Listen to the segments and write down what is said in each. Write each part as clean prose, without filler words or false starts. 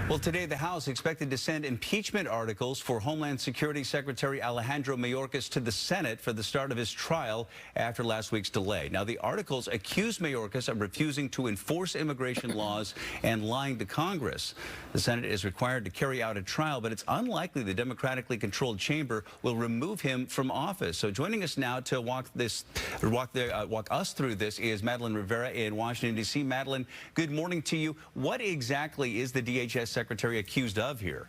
Well, today the House expected to send impeachment articles for Homeland Security Secretary Alejandro Mayorkas to the Senate for the start of his trial after last week's delay. Now, the articles accuse Mayorkas of refusing to enforce immigration laws and lying to Congress. The Senate is required to carry out a trial, but it's unlikely the democratically controlled chamber will remove him from office. So joining us now to walk us through this is Madeline Rivera in Washington, D.C. Madeline, good morning to you. What exactly is the DHS Secretary accused of here?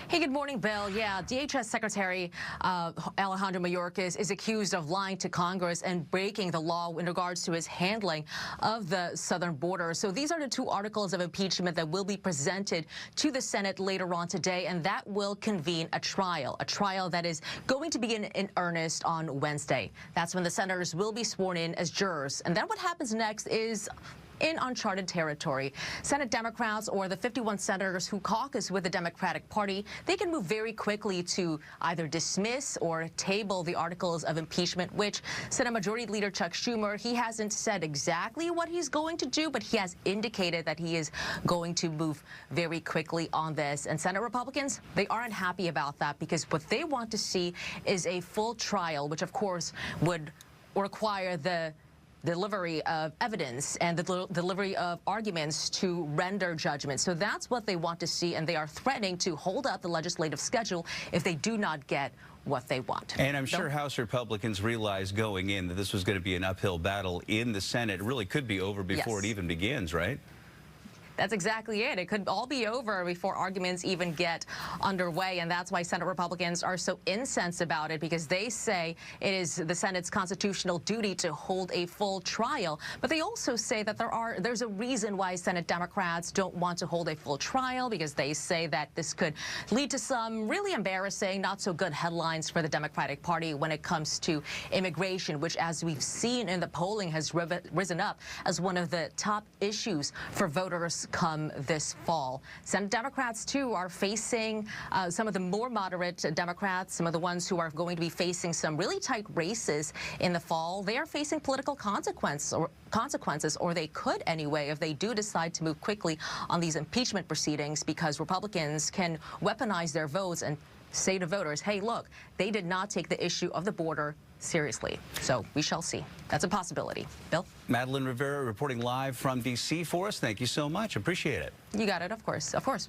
Hey, good morning, Bill. Yeah, DHS Secretary Alejandro Mayorkas is accused of lying to Congress and breaking the law in regards to his handling of the southern border. So these are the two articles of impeachment that will be presented to the Senate later on today, and that will convene a trial that is going to begin in earnest on Wednesday. That's when the senators will be sworn in as jurors. And then what happens next is in uncharted territory. Senate Democrats, or the 51 senators who caucus with the Democratic Party, they can move very quickly to either dismiss or table the articles of impeachment, which Senate Majority Leader Chuck Schumer, he hasn't said exactly what he's going to do, but he has indicated that he is going to move very quickly on this. And Senate Republicans, they aren't happy about that because what they want to see is a full trial, which of course would require the delivery of evidence and the delivery of arguments to render judgment. So that's what they want to see, and they are threatening to hold up the legislative schedule if they do not get what they want. And I'm sure House Republicans realized going in that this was going to be an uphill battle in the Senate. It really could be over before it even begins, right? That's exactly it. It could all be over before arguments even get underway, and that's why Senate Republicans are so incensed about it, because they say it is the Senate's constitutional duty to hold a full trial. But they also say that there's a reason why Senate Democrats don't want to hold a full trial, because they say that this could lead to some really embarrassing, not so good headlines for the Democratic Party when it comes to immigration, which, as we've seen in the polling, has risen up as one of the top issues for voters come this fall. Senate Democrats, too, are facing some of the more moderate Democrats, some of the ones who are going to be facing some really tight races in the fall. They are facing political consequences, or they could anyway, if they do decide to move quickly on these impeachment proceedings, because Republicans can weaponize their votes and say to voters, hey, look, they did not take the issue of the border seriously. So we shall see. That's a possibility. Bill? Madeline Rivera reporting live from D.C. for us. Thank you so much. Appreciate it. You got it, of course. Of course.